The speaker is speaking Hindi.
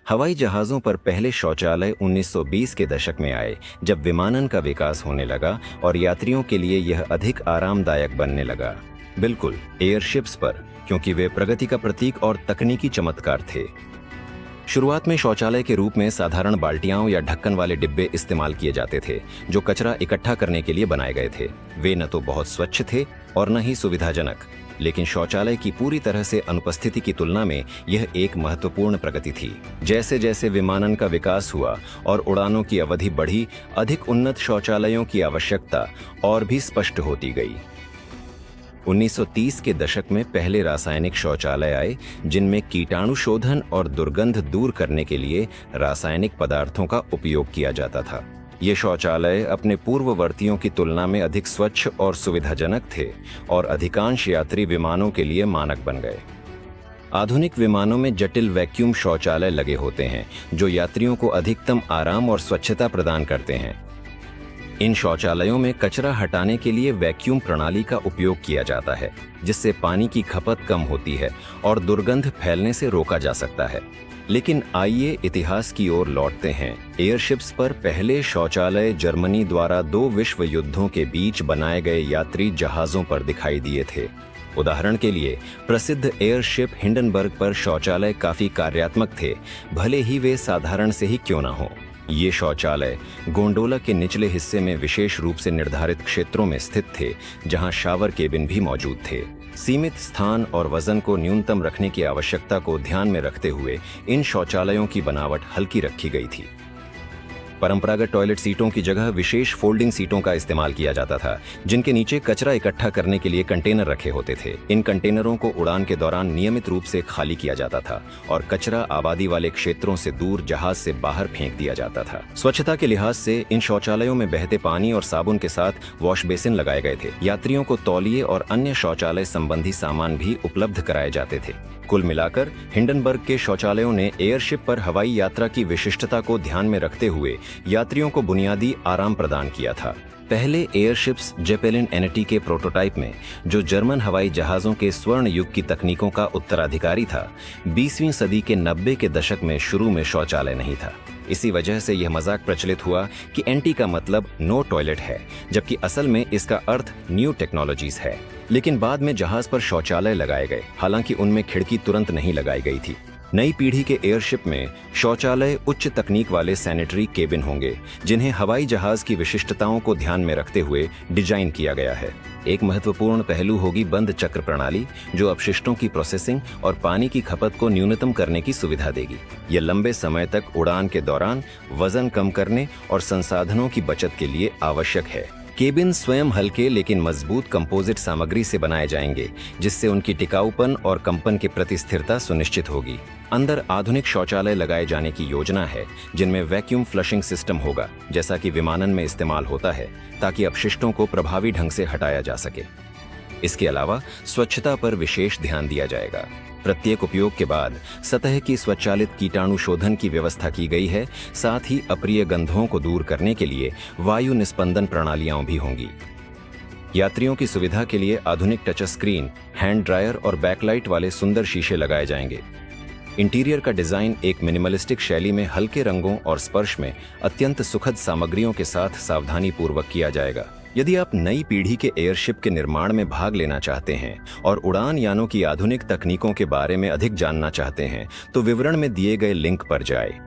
हवाई जहाज़ों पर पहले शौचालय 1920 के दशक में आए, जब विमानन का विकास होने लगा और यात्रियों के लिए यह अधिक आरामदायक बनने लगा। बिल्कुल, एयरशिप्स पर, क्योंकि वे प्रगति का प्रतीक और तकनीकी चमत्कार थे। शुरुआत में शौचालय के रूप में साधारण बाल्टियां या ढक्कन वाले डिब्बे इस्तेमाल किए जाते थे, जो कचरा इकट्ठा करने के लिए बनाए गए थे। वे न तो बहुत स्वच्छ थे और न ही सुविधाजनक, लेकिन शौचालय की पूरी तरह से अनुपस्थिति की तुलना में यह एक महत्वपूर्ण प्रगति थी। जैसे जैसे विमानन का विकास हुआ और उड़ानों की अवधि बढ़ी, अधिक उन्नत शौचालयों की आवश्यकता और भी स्पष्ट होती गई। 1930 के दशक में पहले रासायनिक शौचालय आए, जिनमें कीटाणु शोधन और दुर्गंध दूर करने के लिए रासायनिक पदार्थों का उपयोग किया जाता था। ये शौचालय अपने पूर्ववर्तियों की तुलना में अधिक स्वच्छ और सुविधाजनक थे और अधिकांश यात्री विमानों के लिए मानक बन गए। आधुनिक विमानों में जटिल वैक्यूम शौचालय लगे होते हैं, जो यात्रियों को अधिकतम आराम और स्वच्छता प्रदान करते हैं। इन शौचालयों में कचरा हटाने के लिए वैक्यूम प्रणाली का उपयोग किया जाता है, जिससे पानी की खपत कम होती है और दुर्गंध फैलने से रोका जा सकता है। लेकिन आइए इतिहास की ओर लौटते हैं। एयरशिप्स पर पहले शौचालय जर्मनी द्वारा 2 विश्व युद्धों के बीच बनाए गए यात्री जहाज़ों पर दिखाई दिए थे। उदाहरण के लिए, प्रसिद्ध एयरशिप हिंडनबर्ग पर शौचालय काफी कार्यात्मक थे, भले ही वे साधारण से ही क्यों ना हो। ये शौचालय गोंडोला के निचले हिस्से में विशेष रूप से निर्धारित क्षेत्रों में स्थित थे, जहां शावर केबिन भी मौजूद थे। सीमित स्थान और वजन को न्यूनतम रखने की आवश्यकता को ध्यान में रखते हुए इन शौचालयों की बनावट हल्की रखी गई थी। परंपरागत टॉयलेट सीटों की जगह विशेष फोल्डिंग सीटों का इस्तेमाल किया जाता था, जिनके नीचे कचरा इकट्ठा करने के लिए कंटेनर रखे होते थे। इन कंटेनरों को उड़ान के दौरान नियमित रूप से खाली किया जाता था और कचरा आबादी वाले क्षेत्रों से दूर जहाज से बाहर फेंक दिया जाता था। स्वच्छता के लिहाज से इन शौचालयों में बहते पानी और साबुन के साथ वॉश बेसिन लगाए गए थे। यात्रियों को तौलिए और अन्य शौचालय संबंधी सामान भी उपलब्ध कराए जाते थे। कुल मिलाकर हिंडनबर्ग के शौचालयों ने एयरशिप पर हवाई यात्रा की विशिष्टता को ध्यान में रखते हुए यात्रियों को बुनियादी आराम प्रदान किया था। पहले एयरशिप्स जेपेलिन एनटी के प्रोटोटाइप में, जो जर्मन हवाई जहाज़ों के स्वर्ण युग की तकनीकों का उत्तराधिकारी था, 20वीं सदी के 90 के दशक में शुरू में शौचालय नहीं था। इसी वजह से यह मजाक प्रचलित हुआ कि एनटी का मतलब नो टॉयलेट है, जबकि असल में इसका अर्थ न्यू टेक्नोलॉजीज है। लेकिन बाद में जहाज पर शौचालय लगाए गए, हालांकि उनमें खिड़की तुरंत नहीं लगाई गई थी। नई पीढ़ी के एयरशिप में शौचालय उच्च तकनीक वाले सैनिटरी केबिन होंगे, जिन्हें हवाई जहाज की विशिष्टताओं को ध्यान में रखते हुए डिजाइन किया गया है। एक महत्वपूर्ण पहलू होगी बंद चक्र प्रणाली, जो अपशिष्टों की प्रोसेसिंग और पानी की खपत को न्यूनतम करने की सुविधा देगी। यह लंबे समय तक उड़ान के दौरान वजन कम करने और संसाधनों की बचत के लिए आवश्यक है। केबिन स्वयं हल्के लेकिन मजबूत कंपोजिट सामग्री से बनाए जाएंगे, जिससे उनकी टिकाऊपन और कंपन के प्रति स्थिरता सुनिश्चित होगी। अंदर आधुनिक शौचालय लगाए जाने की योजना है, जिनमें वैक्यूम फ्लशिंग सिस्टम होगा, जैसा कि विमानन में इस्तेमाल होता है, ताकि अपशिष्टों को प्रभावी ढंग से हटाया जा सके। इसके अलावा स्वच्छता पर विशेष ध्यान दिया जाएगा। प्रत्येक उपयोग के बाद सतह की स्वचालित कीटाणु शोधन की व्यवस्था की गई है। साथ ही अप्रिय गंधों को दूर करने के लिए वायु निस्पंदन प्रणालियां भी होंगी। यात्रियों की सुविधा के लिए आधुनिक टच स्क्रीन, हैंड ड्रायर और बैकलाइट वाले सुंदर शीशे लगाए जाएंगे। इंटीरियर का डिजाइन एक मिनिमलिस्टिक शैली में हल्के रंगों और स्पर्श में अत्यंत सुखद सामग्रियों के साथ सावधानी पूर्वक किया जाएगा। यदि आप नई पीढ़ी के एयरशिप के निर्माण में भाग लेना चाहते हैं और उड़ान यानों की आधुनिक तकनीकों के बारे में अधिक जानना चाहते हैं, तो विवरण में दिए गए लिंक पर जाएं।